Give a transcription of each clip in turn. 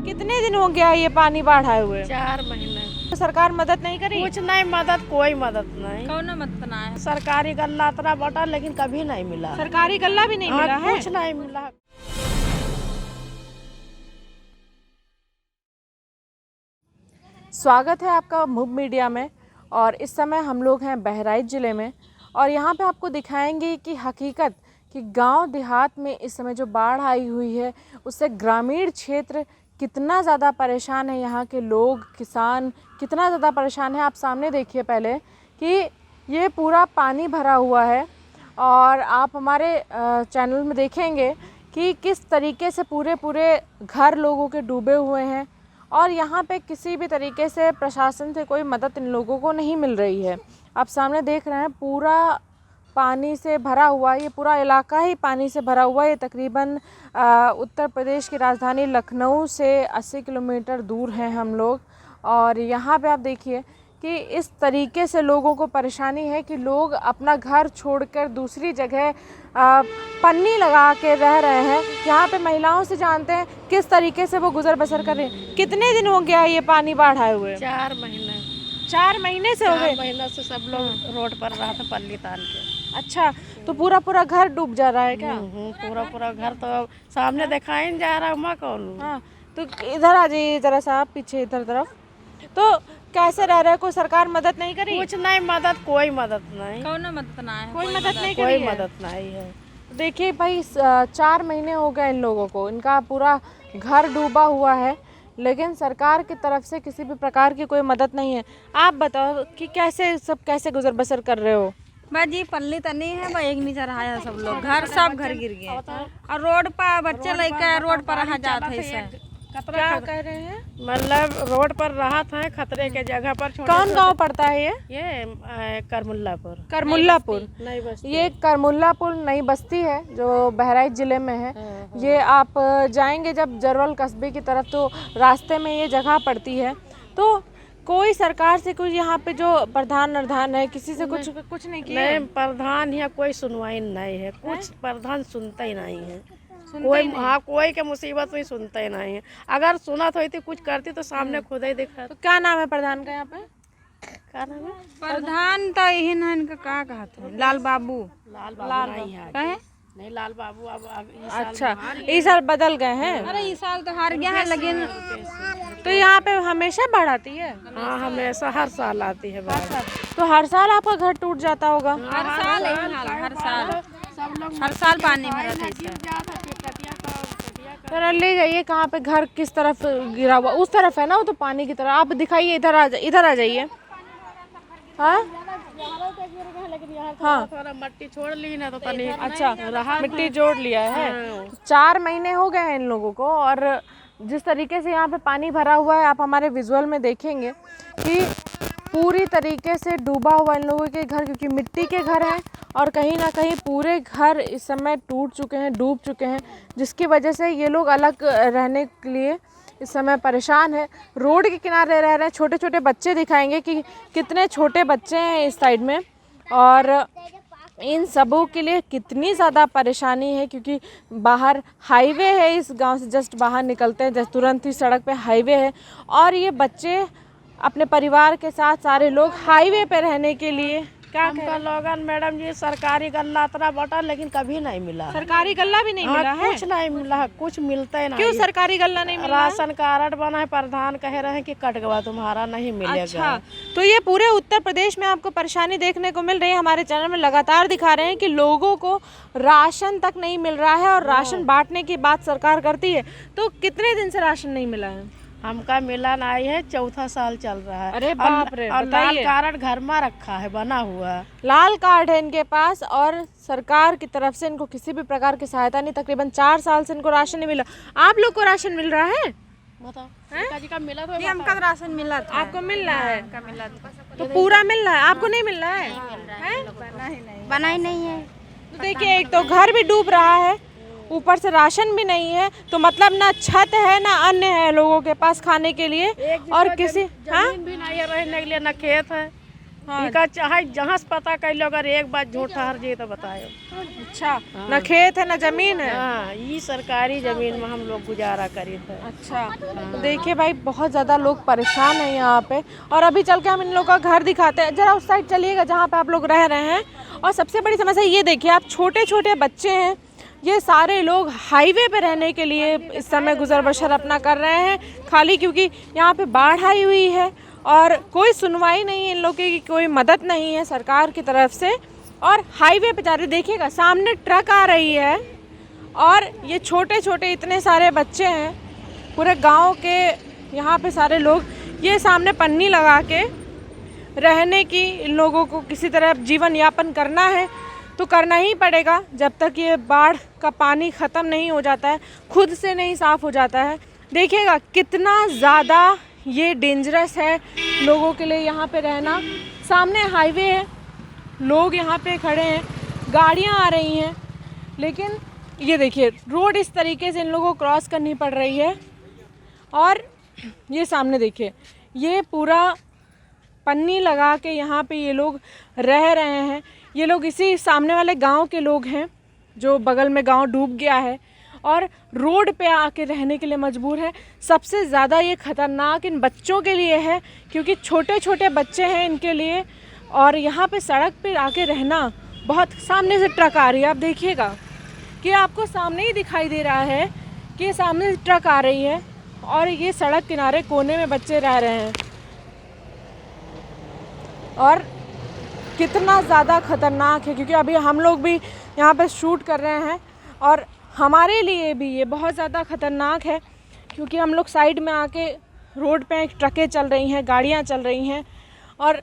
कितने दिन हो गया ये पानी बाढ़ आए हुए? 4 महीने। तो सरकार मदद नहीं करी? कुछ नहीं मदद, कोई मदद नहीं। कौन मदद ना है? सरकारी गल्ला इतना बटा लेकिन कभी नहीं मिला। सरकारी गल्ला भी नहीं मिला है? कुछ नहीं मिला। स्वागत है आपका मुब मीडिया में। और इस समय हम लोग हैं बहराइच ज़िले में और यहाँ पे आपको दिखाएंगे कि हकीकत कि गांव देहात में इस समय जो बाढ़ आई हुई है उससे ग्रामीण क्षेत्र कितना ज़्यादा परेशान है। यहाँ के लोग, किसान कितना ज़्यादा परेशान है। आप सामने देखिए पहले कि ये पूरा पानी भरा हुआ है और आप हमारे चैनल में देखेंगे कि किस तरीके से पूरे घर लोगों के डूबे हुए हैं और यहाँ पे किसी भी तरीके से प्रशासन से कोई मदद इन लोगों को नहीं मिल रही है। आप सामने देख रहे हैं पूरा पानी से भरा हुआ है, ये पूरा इलाका ही पानी से भरा हुआ है। ये तकरीबन उत्तर प्रदेश की राजधानी लखनऊ से 80 किलोमीटर दूर हैं हम लोग। और यहाँ पे आप देखिए कि इस तरीके से लोगों को परेशानी है कि लोग अपना घर छोड़कर दूसरी जगह पन्नी लगा के रह रहे हैं। यहाँ पे महिलाओं से जानते हैं किस तरीके से वो गुजर बसर कर रहे हैं। कितने दिन हो गया ये पानी बाढ़ आए हुए? 4 महीने। 4 महीने से हो गए? 4 महीने से सब लोग रोड पर रहा था पल्ली तान के। अच्छा, तो पूरा घर डूब जा रहा है क्या? पूरा घर तो सामने दिखाई नहीं जा रहा। मैं कौन? हाँ, तो इधर आ जाइए जरा सा, आप पीछे इधर तरफ। तो कैसे रह रहे हैं? कोई सरकार मदद नहीं करी? कुछ नहीं मदद, कोई मदद नहीं। कौन मदद ना है? कोई मदद नहीं कोई करी है? मदद नहीं है। देखिए भाई, 4 महीने हो गए इन लोगों को, इनका पूरा घर डूबा हुआ है लेकिन सरकार की तरफ से किसी भी प्रकार की कोई मदद नहीं है। आप बताओ कि कैसे गुजर बसर कर रहे हो? बस जी पल्ली तनी है, बस एक नीचे रहा है सब लोग। सब घर गिर गए और रोड पर बच्चे लेकर रोड पर रहा जाता है। क्या कह रहे हैं? मतलब रोड पर राहत है, खतरे के जगह पर। कौन गांव पड़ता है ये करमुल्लापुर। करमुल्लापुर नई बस्ती। ये करमुल्लापुर नई बस्ती है जो बहराइच ज़िले में है। ये आप जाएंगे जब जरवल कस्बे की तरफ तो रास्ते में ये जगह पड़ती है। तो कोई सरकार से कोई यहाँ पे जो प्रधान है किसी से कुछ नहीं किया? नहीं, प्रधान या कोई सुनवाई नहीं है। कुछ प्रधान सुनता ही नहीं है। कोई के मुसीबत में सुनता ही नहीं है। अगर सुना तो कुछ करती तो सामने खुद ही दिखा। तो क्या नाम है प्रधान का यहाँ पे? क्या नाम है? प्रधान तो यही ना, इनका क्या कहते हैं? लाल बाबू। नहीं है। कहे? नहीं, लाल बाबू अब अच्छा, इस साल बदल गए हैं? अरे इस साल तो हार गया है लेकिन तो यहाँ पे हमेशा बाढ़ आती है? हाँ, हमेशा हर साल आती है बाढ़। तो हर साल आपका घर टूट जाता होगा? हर साल हर साल पानी भरा था इससे। तो ले जाइए, कहाँ पे घर किस तरफ गिरा हुआ? उस तरफ है ना वो तो पानी की तरफ। आप दिखाइए, इधर आ जाइए। हाँ हाँ, थोड़ा मट्टी छोड़ ली ना तो तनी अच्छा मिट्टी जोड़ लिया है। 4 महीने हो गए हैं इन लोगों को और जिस तरीके से यहाँ पे पानी भरा हुआ है आप हमारे विजुअल में देखेंगे कि पूरी तरीके से डूबा हुआ इन लोगों के घर, क्योंकि मिट्टी के घर हैं और कहीं ना कहीं पूरे घर इस समय टूट चुके हैं, डूब चुके हैं, जिसकी वजह से ये लोग अलग रहने के लिए इस समय परेशान है। रोड के किनारे रह रहे हैं। छोटे छोटे बच्चे दिखाएंगे कि कितने छोटे बच्चे हैं इस साइड में और इन सबों के लिए कितनी ज़्यादा परेशानी है, क्योंकि बाहर हाईवे है। इस गांव से जस्ट बाहर निकलते हैं जस्ट तुरंत ही सड़क पे हाईवे है और ये बच्चे अपने परिवार के साथ सारे लोग हाईवे पे रहने के लिए क्या हमका लोगन मैडम जी सरकारी गल्ला इतना बटा लेकिन कभी नहीं मिला। सरकारी गल्ला भी नहीं मिला है? कुछ नहीं मिला, कुछ मिलता ही नहीं। क्यों सरकारी गल्ला नहीं मिला? राशन कार्ड बना है, प्रधान कह रहे हैं कि कट गया तुम्हारा, नहीं मिलेगा। अच्छा, तो ये पूरे उत्तर प्रदेश में आपको परेशानी देखने को मिल रही है। हमारे चैनल में लगातार दिखा रहे हैं कि लोगों को राशन तक नहीं मिल रहा है और राशन बांटने की बात सरकार करती है। तो कितने दिन से राशन नहीं मिला है? हमका मिला नहीं है, 4था साल चल रहा है। अरे बाप रे, और लाल कार्ड घर में रखा है, बना हुआ। लाल कार्ड है इनके पास और सरकार की तरफ से इनको किसी भी प्रकार की सहायता नहीं। तकरीबन 4 साल से इनको राशन नहीं मिला। आप लोग को राशन मिल रहा है? बताओ जी का मिला तो हमका राशन मिला था। आपको मिल रहा है? मिला था तो पूरा मिल रहा है, आपको नहीं मिल रहा है? बना ही नहीं है। तो देखिए, एक तो घर भी डूब रहा है, ऊपर से राशन भी नहीं है, तो मतलब ना छत है ना अन्न है लोगों के पास खाने के लिए और किसी जमीन भी नहीं है रहने के लिए, ना खेत है। हाँ। इनका चाहे जहाँ से पता कर लो, अगर एक बात झूठ ठहर जाए तो बताओ। अच्छा, न खेत है न जमीन है। हाँ, ये सरकारी जमीन में हम लोग गुजारा करी थे। अच्छा, तो देखिए भाई बहुत ज़्यादा लोग परेशान हैं यहाँ पे। और अभी चल के हम इन लोगों का घर दिखाते हैं, जरा उस साइड चलिएगा जहाँ पे आप लोग रह रहे हैं। और सबसे बड़ी समस्या ये देखिए, आप छोटे छोटे बच्चे हैं, ये सारे लोग हाईवे पे रहने के लिए इस समय गुजर बसर अपना कर रहे हैं, खाली क्योंकि यहाँ पे बाढ़ आई हुई है और कोई सुनवाई नहीं है इन लोगों की, कोई मदद नहीं है सरकार की तरफ से। और हाईवे पे जा रहे, देखिएगा सामने ट्रक आ रही है और ये छोटे छोटे इतने सारे बच्चे हैं, पूरे गांव के यहाँ पे सारे लोग, ये सामने पन्नी लगा के रहने की, इन लोगों को किसी तरह जीवन यापन करना है तो करना ही पड़ेगा जब तक ये बाढ़ का पानी ख़त्म नहीं हो जाता है, खुद से नहीं साफ़ हो जाता है। देखिएगा कितना ज़्यादा ये डेंजरस है लोगों के लिए यहाँ पे रहना। सामने हाईवे है, लोग यहाँ पे खड़े हैं, गाड़ियाँ आ रही हैं, लेकिन ये देखिए रोड इस तरीके से इन लोगों को क्रॉस करनी पड़ रही है। और ये सामने देखिए, ये पूरा पन्नी लगा के यहाँ पे ये लोग रह रहे हैं। ये लोग इसी सामने वाले गांव के लोग हैं, जो बगल में गांव डूब गया है और रोड पे आके रहने के लिए मजबूर है। सबसे ज़्यादा ये ख़तरनाक इन बच्चों के लिए है, क्योंकि छोटे छोटे बच्चे हैं इनके लिए। और यहाँ पे सड़क पे आके रहना बहुत, सामने से ट्रक आ रही है, आप देखिएगा कि आपको सामने ही दिखाई दे रहा है कि सामने से ट्रक आ रही है और ये सड़क किनारे कोने में बच्चे रह रहे हैं। और कितना ज़्यादा ख़तरनाक है, क्योंकि अभी हम लोग भी यहाँ पे शूट कर रहे हैं और हमारे लिए भी ये बहुत ज़्यादा ख़तरनाक है, क्योंकि हम लोग साइड में आके रोड पे ट्रकें चल रही हैं, गाड़ियाँ चल रही हैं। और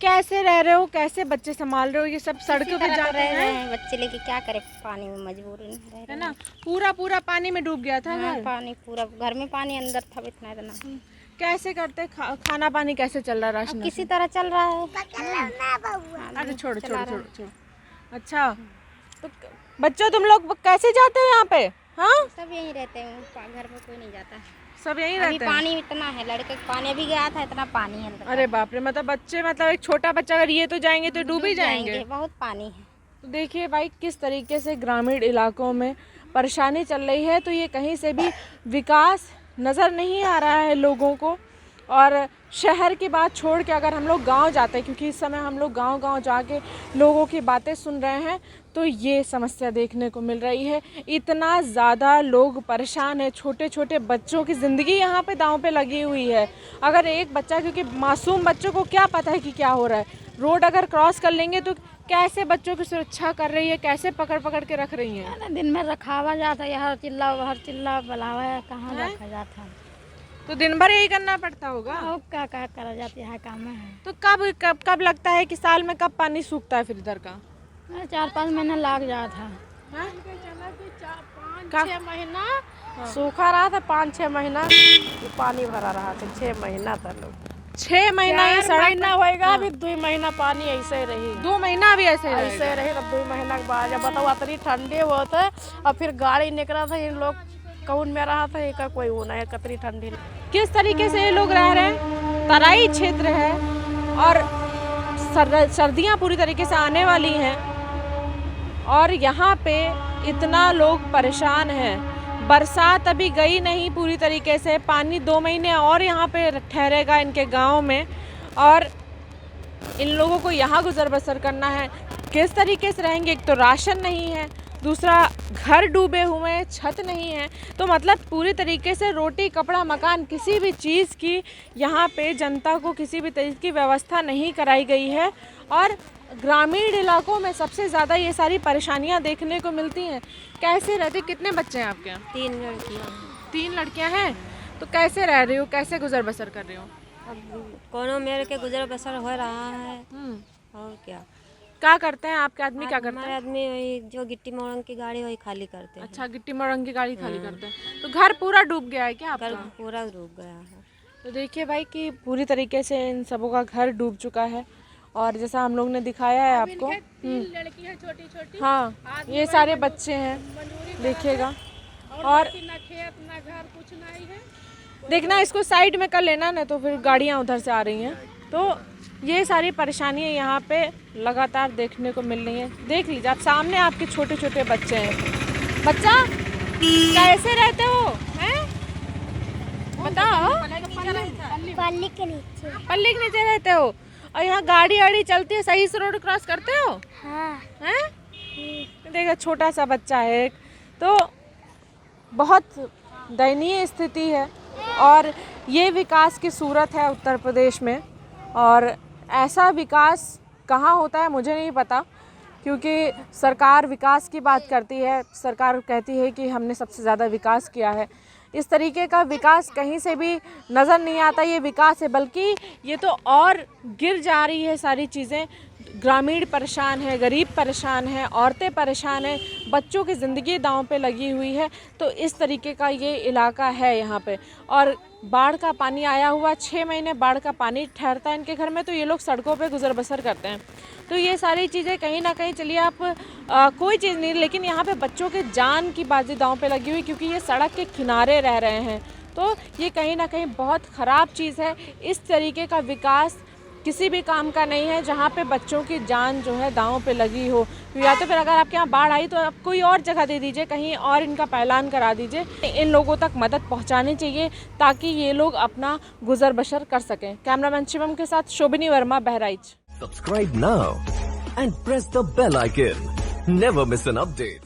कैसे रह रहे हो, कैसे बच्चे संभाल रहे हो, ये सब सड़कों पे जा रहे हैं बच्चे लेके, क्या करे, पानी में मजबूर रह है ना। पूरा पानी में डूब गया था घर। पानी पूरा घर में, पानी अंदर था इतना। कैसे करते खाना पानी कैसे चल रहा है, राशन किसी तरह चल रहा है। अरे छोड़ो। अच्छा, तो बच्चों तुम लोग कैसे जाते हो यहाँ पे? हाँ, सब यहीं रहते हैं, घर में कोई नहीं जाता, सब यहीं अभी रहते हैं। पानी इतना है, लड़के का पानी अभी गया था, इतना पानी है अंदर। अरे बाप रे, मतलब बच्चे, मतलब एक छोटा बच्चा अगर ये तो जाएंगे तो डूब ही जाएंगे। बहुत पानी है। तो देखिए भाई किस तरीके से ग्रामीण इलाकों में परेशानी चल रही है। तो ये कहीं से भी विकास नज़र नहीं आ रहा है लोगों को। और शहर की बात छोड़ के अगर हम लोग गांव जाते हैं, क्योंकि इस समय हम लोग गांव जाके लोगों की बातें सुन रहे हैं, तो ये समस्या देखने को मिल रही है। इतना ज़्यादा लोग परेशान हैं, छोटे छोटे बच्चों की ज़िंदगी यहाँ पे दांव पे लगी हुई है। अगर एक बच्चा, क्योंकि मासूम बच्चों को क्या पता है कि क्या हो रहा है, रोड अगर क्रॉस कर लेंगे तो कैसे बच्चों की सुरक्षा कर रही है, कैसे पकड़ के रख रही हैं। दिन में रखावा जाता है, हर चिल्ला बुलावा है, कहाँ रखा जाता है, तो दिन भर यही करना पड़ता होगा। अब क्या करा जाती है, काम है। तो कब लगता है कि साल में कब पानी सूखता है फिर इधर का? 4-5 महीना लग जाता है। 5-6 महीना सूखा रहा था, 5-6 महीना पानी भरा रहा था, 6 महीना था लोग। 6 महीना ये सड़क महीना होएगा, अभी 2 महीना पानी ऐसे रही, 2 महीना भी ऐसे रही। तब 2 महीना के बाद जब बताओ इतनी ठंडी बहुत है, और फिर गाड़ी निकला था, इन लोग कौन में रहा था, एक कोई वो नहीं, कतरी ठंडी। किस तरीके से ये लोग रह रहे हैं, तराई क्षेत्र है और सर्दियाँ पूरी तरीके से आने वाली हैं और यहाँ पे इतना लोग परेशान हैं। बरसात अभी गई नहीं पूरी तरीके से, पानी 2 महीने और यहाँ पे ठहरेगा इनके गांव में और इन लोगों को यहाँ गुजर बसर करना है। किस तरीके से रहेंगे? एक तो राशन नहीं है, दूसरा घर डूबे हुए हैं, छत नहीं है, तो मतलब पूरी तरीके से रोटी कपड़ा मकान किसी भी चीज़ की यहाँ पे जनता को किसी भी तरीके की व्यवस्था नहीं कराई गई है। और ग्रामीण इलाकों में सबसे ज़्यादा ये सारी परेशानियाँ देखने को मिलती हैं। कैसे रहते, कितने बच्चे हैं आपके यहाँ? 3 लड़कियाँ। 3 लड़कियाँ हैं, तो कैसे रह रही हो, कैसे गुजर बसर कर रही हो? अब कोनो मेरे के गुजर बसर हो रहा है, और क्या करते हैं आपके आदमी? क्या करते हमारे हैं? आदमी वही जो गिट्टी मोड़न की गाड़ी वही खाली करते हैं। अच्छा, गिट्टी मोड़न की गाड़ी खाली करते हैं। तो घर पूरा डूब गया है क्या आपका? घर पूरा डूब गया है। तो देखिए भाई कि पूरी तरीके से इन सबों का घर डूब चुका है और जैसा हम लोग ने दिखाया है आपको। 3 लड़की है छोटी-छोटी। हाँ, ये सारे बच्चे हैं, देखिएगा। और ना खेत ना घर कुछ नहीं है। देखना, इसको साइड में कर लेना ना, तो फिर गाड़ियाँ उधर से आ रही हैं। तो ये सारी परेशानियां यहाँ पे लगातार देखने को मिल रही हैं। देख लीजिए आप, सामने आपके छोटे छोटे बच्चे हैं। बच्चा कैसे रहते हो हैं, बताओ। पल्ली के नीचे। पल्ली के नीचे रहते हो और यहाँ गाड़ी आड़ी चलती है, सही से रोड क्रॉस करते हो हाँ। हैं? देखो छोटा सा बच्चा है एक, तो बहुत दयनीय स्थिति है और ये विकास की सूरत है उत्तर प्रदेश में। और ऐसा विकास कहाँ होता है मुझे नहीं पता, क्योंकि सरकार विकास की बात करती है, सरकार कहती है कि हमने सबसे ज़्यादा विकास किया है। इस तरीके का विकास कहीं से भी नज़र नहीं आता ये विकास है, बल्कि ये तो और गिर जा रही है सारी चीज़ें। ग्रामीण परेशान है, गरीब परेशान है, औरतें परेशान हैं, बच्चों की ज़िंदगी दांव पे लगी हुई है। तो इस तरीके का ये इलाका है यहाँ पे। और बाढ़ का पानी आया हुआ, 6 महीने बाढ़ का पानी ठहरता है इनके घर में, तो ये लोग सड़कों पे गुजर बसर करते हैं। तो ये सारी चीज़ें कहीं ना कहीं, चलिए आप कोई चीज़ नहीं, लेकिन यहाँ पे बच्चों के जान की बाजी दांव पे लगी हुई, क्योंकि ये सड़क के किनारे रह रहे हैं। तो ये कहीं ना कहीं बहुत ख़राब चीज़ है। इस तरीके का विकास किसी भी काम का नहीं है जहाँ पे बच्चों की जान जो है दांव पे लगी हो। या तो फिर अगर आपके यहाँ बाढ़ आई तो आप कोई और जगह दे दीजिए, कहीं और इनका पैलान करा दीजिए। इन लोगों तक मदद पहुँचानी चाहिए ताकि ये लोग अपना गुजर बसर कर सकें। कैमरामैन शिवम के साथ शोभिनी Verma, Bahraich. Subscribe now and press the bell icon. Never miss an update.